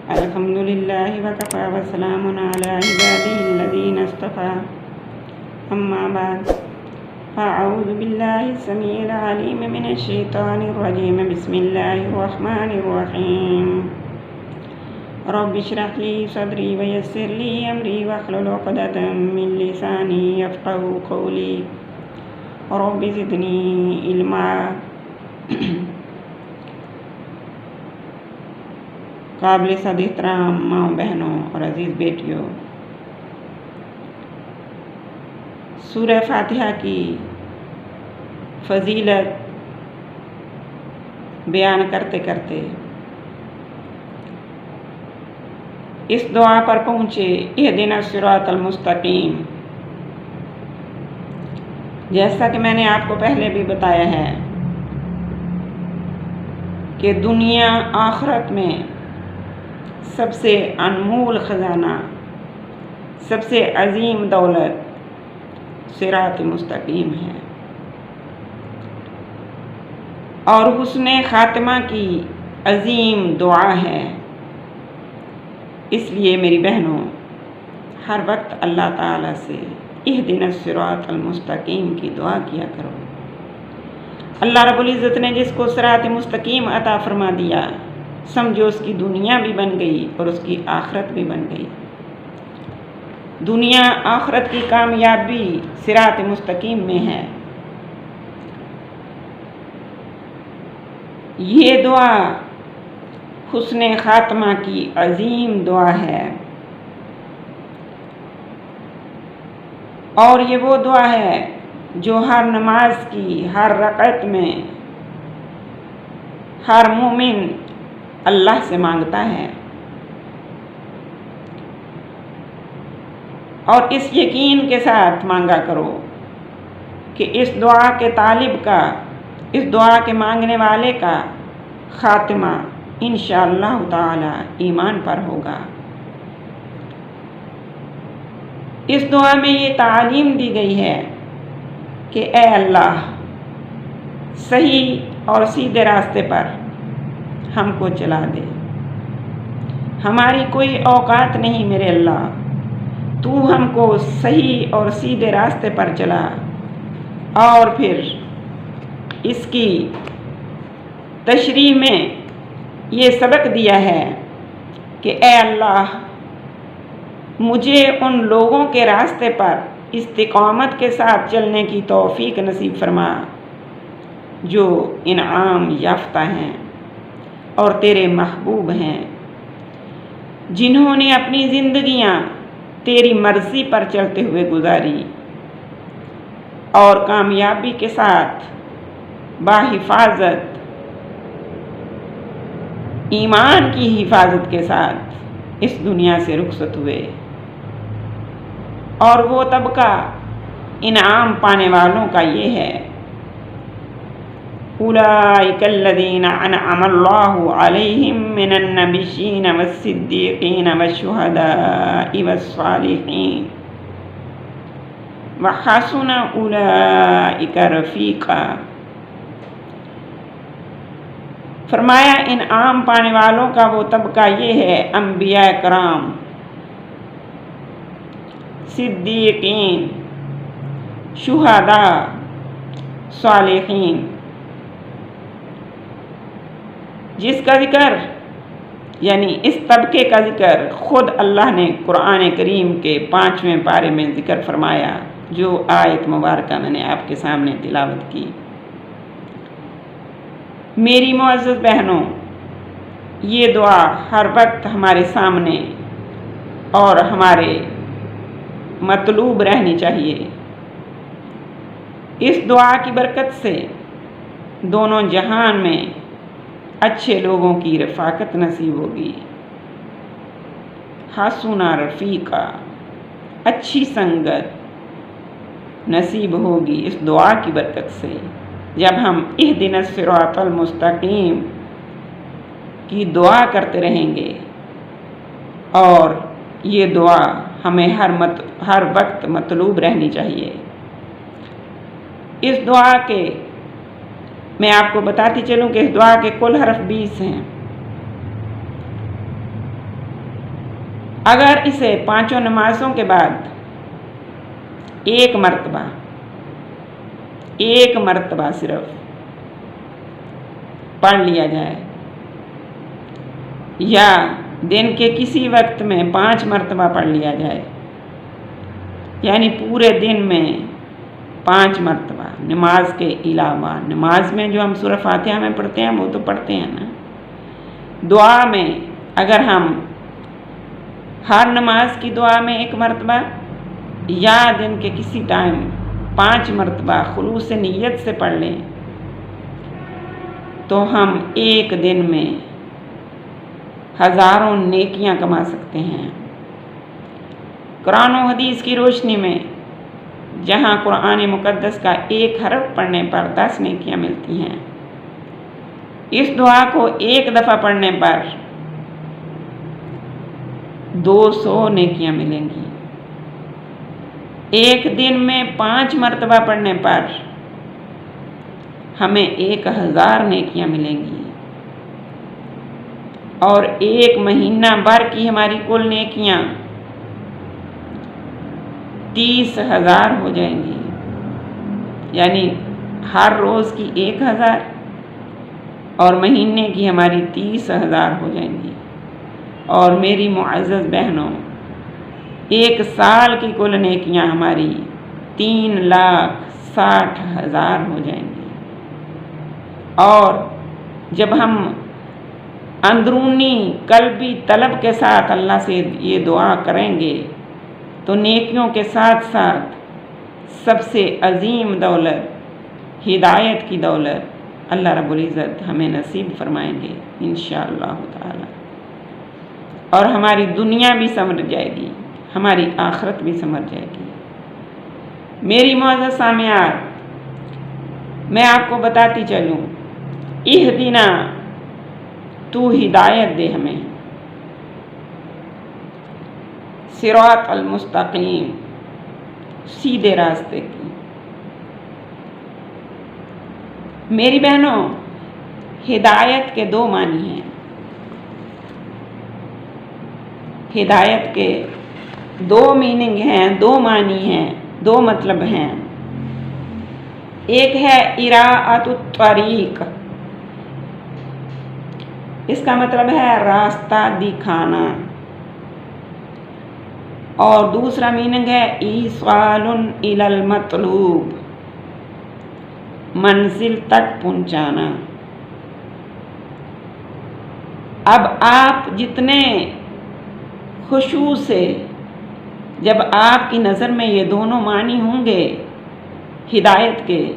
الحمد لله وكفى وسلام على عباده الذين اصطفى أما بعد فأعوذ بالله السميع العليم من الشيطان الرجيم بسم الله الرحمن الرحيم رب اشرح لي صدري ويسر لي أمري واحلل عقدة من لساني يفقهوا قولي رب زدني علما قابل صد احترام ماؤں بہنوں اور عزیز بیٹیوں، سورہ فاتحہ کی فضیلت بیان کرتے کرتے اس دعا پر پہنچے، اہدنا الصراط المستقیم۔ جیسا کہ میں نے آپ کو پہلے بھی بتایا ہے کہ دنیا آخرت میں سب سے انمول خزانہ، سب سے عظیم دولت صراط مستقیم ہے، اور حسن خاتمہ کی عظیم دعا ہے۔ اس لیے میری بہنوں، ہر وقت اللہ تعالیٰ سے اہدنا الصراط المستقیم کی دعا کیا کرو۔ اللہ رب العزت نے جس کو صراط مستقیم عطا فرما دیا، سمجھو اس کی دنیا بھی بن گئی اور اس کی آخرت بھی بن گئی۔ دنیا آخرت کی کامیابی صراط مستقیم میں ہے۔ یہ دعا حسن خاتمہ کی عظیم دعا ہے، اور یہ وہ دعا ہے جو ہر نماز کی ہر رکعت میں ہر مومن اللہ سے مانگتا ہے، اور اس یقین کے ساتھ مانگا کرو کہ اس دعا کے طالب کا، اس دعا کے مانگنے والے کا خاتمہ انشاءاللہ تعالی ایمان پر ہوگا۔ اس دعا میں یہ تعلیم دی گئی ہے کہ اے اللہ، صحیح اور سیدھے راستے پر ہم کو چلا دے۔ ہماری کوئی اوقات نہیں میرے اللہ، تو ہم کو صحیح اور سیدھے راستے پر چلا۔ اور پھر اس کی تشریح میں یہ سبق دیا ہے کہ اے اللہ، مجھے ان لوگوں کے راستے پر استقامت کے ساتھ چلنے کی توفیق نصیب فرما جو انعام یافتہ ہیں اور تیرے محبوب ہیں، جنہوں نے اپنی زندگیاں تیری مرضی پر چلتے ہوئے گزاری اور کامیابی کے ساتھ باحفاظت، ایمان کی حفاظت کے ساتھ اس دنیا سے رخصت ہوئے۔ اور وہ طبقہ انعام پانے والوں کا یہ ہے، اولئک الذین انعم اللہ علیہم من النبیین والصدیقین والشہداء والصالحین وحسن اولئک رفیقا۔ فرمایا انعام پانے والوں کا وہ طبقہ یہ ہے، انبیاء کرام، صدیقین، شہداء، صالحین، جس کا ذکر یعنی اس طبقے کا ذکر خود اللہ نے قرآن کریم کے 5ویں پارے میں ذکر فرمایا، جو آیت مبارکہ میں نے آپ کے سامنے تلاوت کی۔ میری معزز بہنوں، یہ دعا ہر وقت ہمارے سامنے اور ہمارے مطلوب رہنی چاہیے۔ اس دعا کی برکت سے دونوں جہان میں اچھے لوگوں کی رفاقت نصیب ہوگی، حسن رفیقا، اچھی سنگت نصیب ہوگی اس دعا کی برکت سے۔ جب ہم اہدنا الصراط المستقیم کی دعا کرتے رہیں گے، اور یہ دعا ہمیں ہر وقت مطلوب رہنی چاہیے۔ اس دعا کے میں آپ کو بتاتی چلوں کہ اس دعا کے کل حرف 20 ہیں، اگر اسے 5 نمازوں کے بعد ایک مرتبہ صرف پڑھ لیا جائے، یا دن کے کسی وقت میں 5 مرتبہ پڑھ لیا جائے، یعنی پورے دن میں 5 مرتبہ نماز کے علاوہ، نماز میں جو ہم سورہ فاتحہ میں پڑھتے ہیں وہ تو پڑھتے ہیں نا، دعا میں اگر ہم ہر نماز کی دعا میں 1 مرتبہ یا دن کے کسی ٹائم 5 مرتبہ خلوص نیت سے پڑھ لیں تو ہم ایک دن میں ہزاروں نیکیاں کما سکتے ہیں۔ قرآن و حدیث کی روشنی میں جہاں قرآن مقدس کا 1 حرف پڑھنے پر 10 نیکیاں ملتی ہیں، اس دعا کو 1 دفعہ پڑھنے پر 200 نیکیاں ملیں گی۔ ایک دن میں 5 مرتبہ پڑھنے پر ہمیں 1000 نیکیاں ملیں گی، اور 1 مہینہ بھر کی ہماری کل نیکیاں 30,000 ہو جائیں گی، یعنی ہر روز کی 1000 اور مہینے کی ہماری 30,000 ہو جائیں گی، اور میری معزز بہنوں 1 سال کی کل نیکیاں ہماری 3,60,000 ہو جائیں گی۔ اور جب ہم اندرونی قلبی طلب کے ساتھ اللہ سے یہ دعا کریں گے تو نیکیوں کے ساتھ ساتھ سب سے عظیم دولت، ہدایت کی دولت اللہ رب العزت ہمیں نصیب فرمائیں گے انشاءاللہ تعالی، اور ہماری دنیا بھی سمجھ جائے گی، ہماری آخرت بھی سمجھ جائے گی۔ میری معزز سامعات، میں آپ کو بتاتی چلوں، اہدنا، تو ہدایت دے ہمیں، صراط المستقیم، سیدھے راستے کی۔ میری بہنوں، ہدایت کے 2 معنی ہیں، ہدایت کے 2 میننگ ہیں، 2 معنی ہیں، 2 مطلب ہیں۔ ایک ہے اراءۃ الطریق، اس کا مطلب ہے راستہ دکھانا، اور دوسرا میننگ ہے ایصال الی المطلوب، منزل تک پہنچانا۔ اب آپ جتنے خشوع سے، جب آپ کی نظر میں یہ دونوں معنی ہوں گے ہدایت کے،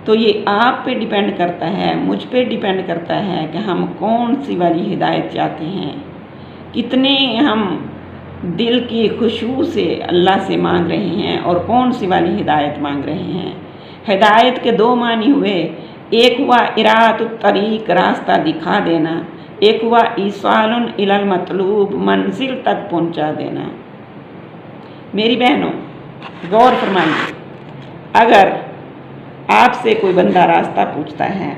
تو یہ آپ پہ ڈیپینڈ کرتا ہے، مجھ پہ ڈیپینڈ کرتا ہے کہ ہم کون سی والی ہدایت چاہتے ہیں، کتنے ہم دل کی خشوع سے اللہ سے مانگ رہے ہیں اور کون سی والی ہدایت مانگ رہے ہیں۔ ہدایت کے 2 معنی ہوئے، ایک ہوا اراءۃ الطریق، راستہ دکھا دینا، ایک ہوا ایصال الی المطلوب، منزل تک پہنچا دینا۔ میری بہنوں، غور فرمائیے، اگر آپ سے کوئی بندہ راستہ پوچھتا ہے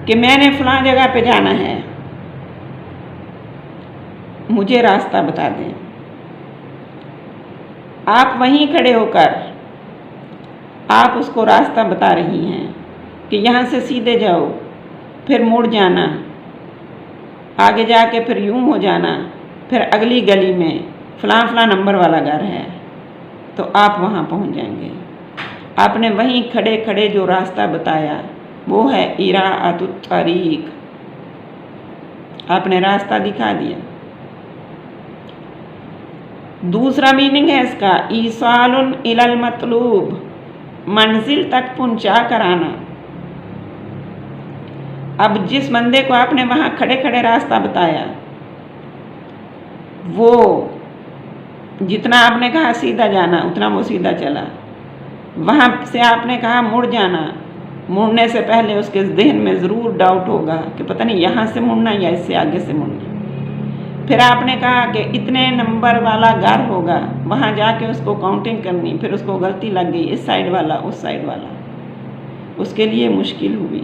کہ میں نے فلاں جگہ پہ جانا ہے، مجھے راستہ بتا دیں، آپ وہیں کھڑے ہو کر آپ اس کو راستہ بتا رہی ہیں کہ یہاں سے سیدھے جاؤ، پھر مڑ جانا، آگے جا کے پھر یوں ہو جانا، پھر اگلی گلی میں فلاں فلاں نمبر والا گھر ہے، تو آپ وہاں پہنچ جائیں گے۔ آپ نے وہیں کھڑے کھڑے جو راستہ بتایا وہ ہے اراءۃ الطریق، آپ نے راستہ دکھا دیا۔ دوسرا میننگ ہے اس کا ایصال الی المطلوب، منزل تک پہنچا کر آنا۔ اب جس بندے کو آپ نے وہاں کھڑے کھڑے راستہ بتایا، وہ جتنا آپ نے کہا سیدھا جانا اتنا وہ سیدھا چلا، وہاں سے آپ نے کہا مڑ جانا، مڑنے سے پہلے اس کے ذہن میں ضرور ڈاؤٹ ہوگا کہ پتہ نہیں یہاں سے مڑنا یا اس سے آگے سے مڑنا۔ پھر آپ نے کہا کہ اتنے نمبر والا گھر ہوگا، وہاں جا کے اس کو کاؤنٹنگ کرنی، پھر اس کو غلطی لگ گئی، اس سائیڈ والا اس سائیڈ والا، اس کے لیے مشکل ہوئی۔